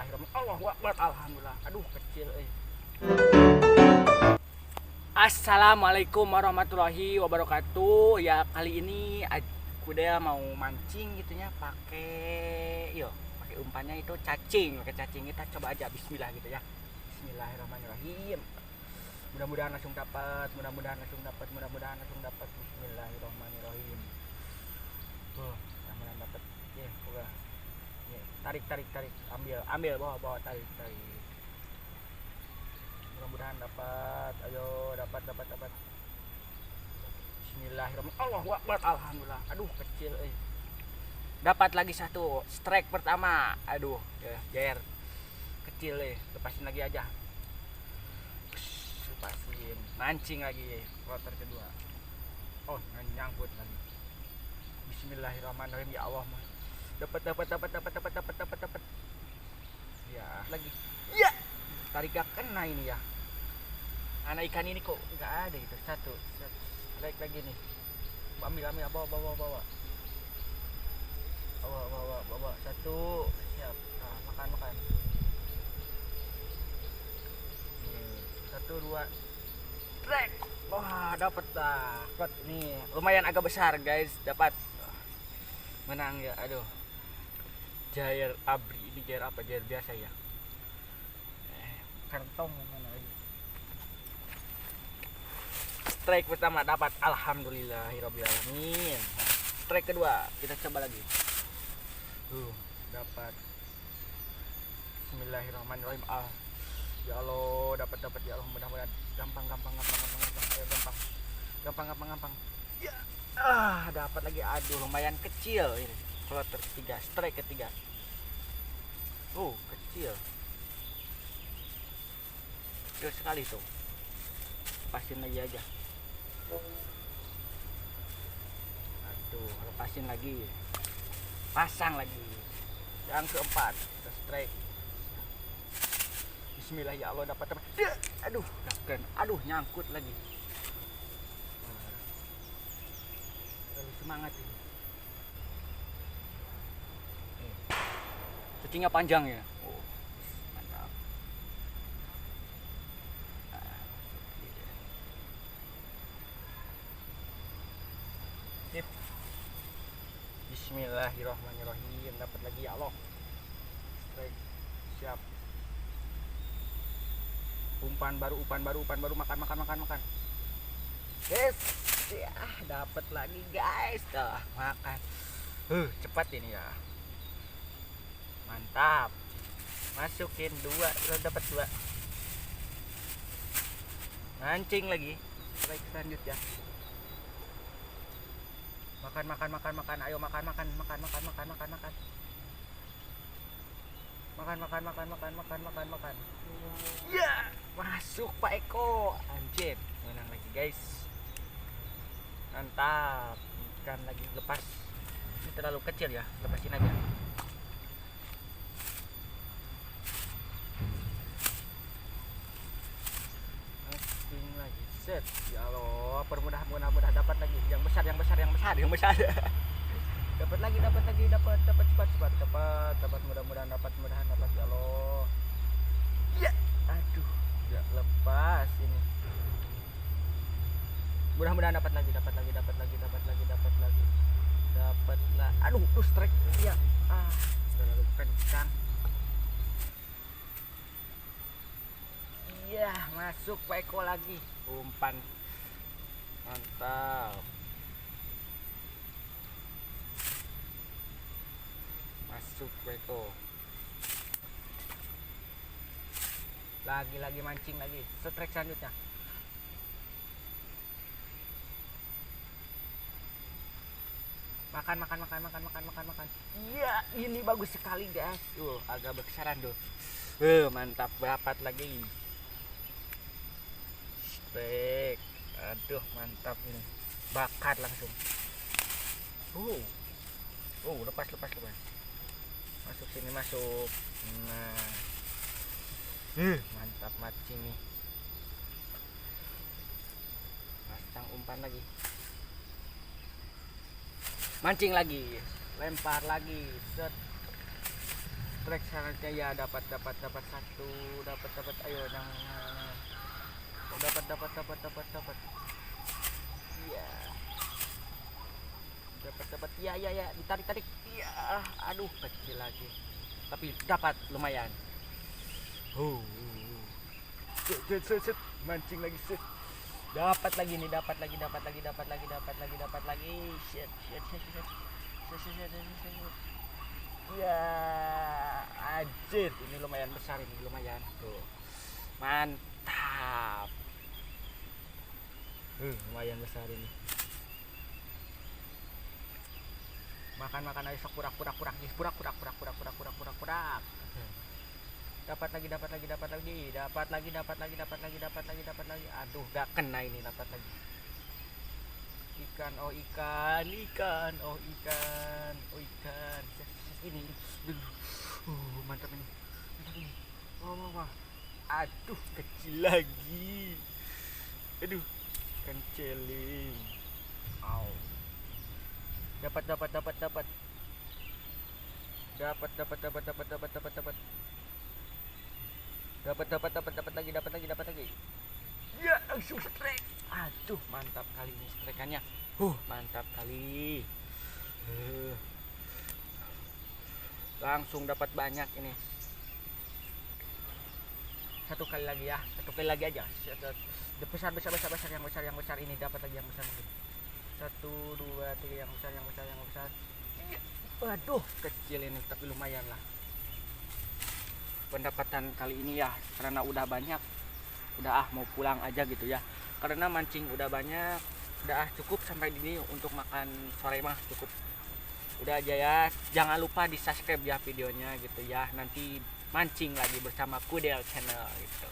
Bismillahirrahmanirrahim. Allahu Akbar. Alhamdulillah. Aduh kecil Assalamualaikum warahmatullahi wabarakatuh. Ya kali ini aku dia mau mancing gitunya pakai umpannya itu cacing. Pakai cacing kita coba aja bismillah gitu ya. Bismillahirrahmanirrahim. Mudah-mudahan langsung dapat, mudah-mudahan langsung dapat. Bismillahirrahmanirrahim. Mudah-mudahan dapat. Ya, udah. Tarik, ambil bawa tarik. Mudah-mudahan dapat. Ayo, dapat. Bismillahirrahmanirrahim. Allahu Akbar. Alhamdulillah. Aduh, kecil Dapat lagi satu. Strike pertama. Aduh, jair. Kecil lepasin lagi aja. Lepasin. Mancing lagi. Kloter kedua. Oh, nyangkut lagi. Bismillahirrahmanirrahim. Ya Allah. Dapat. Ya, lagi. Ya. Tarik gak kena ini ya. Anak ikan ini kok nggak ada itu. Satu. Tarik lagi nih. Ambil bawa. Bawa. Satu. Siap. Nah, makan. Satu, dua. Trek. Wah, dapat dah. Dapat nih. Lumayan agak besar, guys. Dapat. Menang ya. Aduh. Jair abri. Ini jair apa? Jair biasa ya. Kantong mana lagi. Strike pertama dapat, alhamdulillahirobbilalamin. Strike kedua kita coba lagi. Dapat. Bismillahirrahmanirrahim. Ya Allah, dapat ya Allah, mudah-mudahan gampang. Ayo gampang. Ya. Dapat lagi. Aduh, lumayan kecil ini. Kloter ketiga, strike ketiga. Kecil. Kecil sekali tuh. Lepasin lagi aja. Aduh, lepasin lagi. Pasang lagi. Yang keempat, strike. Bismillah ya Allah, dapat. Aduh, nyangkut lagi. Terlalu semangat ini. Cacingnya panjang ya. Mantap. Sip. Bismillahirrahmanirrahim. Dapat lagi ya Allah. Strike. Siap. Umpan baru. Makan. Yes. Ya, dapat lagi guys. Makan. Cepat ini ya. Mantap. Masukin 2, udah dapat 2. Mancing lagi. Strike selanjutnya. Makan. Ayo makan. Makan. Ya, masuk Pak Eko. Anjir, menang lagi guys. Mantap. Ikan lagi lepas. Ini terlalu kecil ya, lepasin aja. Set. Ya Allah, mudah dapat lagi yang besar. Dapat lagi, cepat, mudah-mudahan dapat ya Allah. Ya, aduh, enggak lepas ini. Mudah-mudahan dapat lagi. Dapatlah. Aduh, strike. Ya. Terlalu kencang. Iya, masuk Pak Eko lagi. Umpan. Mantap. Masuk Pak Eko. Lagi mancing lagi. Strike selanjutnya. Makan. Iya, ini bagus sekali guys. Agak besaran tuh. Mantap, dapat lagi. Strike. Aduh, mantap ini. Bakar langsung. Lepas. Masuk sini. Nah. Mantap mancing nih. Pasang umpan lagi. Mancing lagi. Lempar lagi. Set. strike selanjutnya ya, dapat satu, dapat ayo dapat iya, dapat ya ditarik iya, aduh kecil lagi tapi dapat lumayan. Set, mancing lagi set, dapat lagi nih, dapat lagi shit. Ya anjir, ini lumayan besar, ini lumayan tuh, mantap. Lumayan besar ini. Makan aja sok kurak. Dapat lagi. Aduh, gak kena ini, dapat lagi. Ikan. Ini. Mantap ini. Wah. Aduh, kecil lagi. Aduh, kenceling. Au. Dapat lagi. Ya, langsung strike. Aduh, mantap kali ini strekannya. Mantap kali. Langsung dapat banyak ini. Satu kali lagi aja. Besar yang besar ini, dapat lagi yang besar mungkin. 1, 2, 3 yang besar. Waduh, kecil ini tapi lumayan lah. Pendapatan kali ini ya, karena udah banyak, udah mau pulang aja gitu ya. Karena mancing udah banyak, udah cukup sampai ini untuk makan sore mah cukup. Udah aja ya, jangan lupa di subscribe ya videonya gitu ya. Nanti mancing lagi bersama Kudel Channel gitu.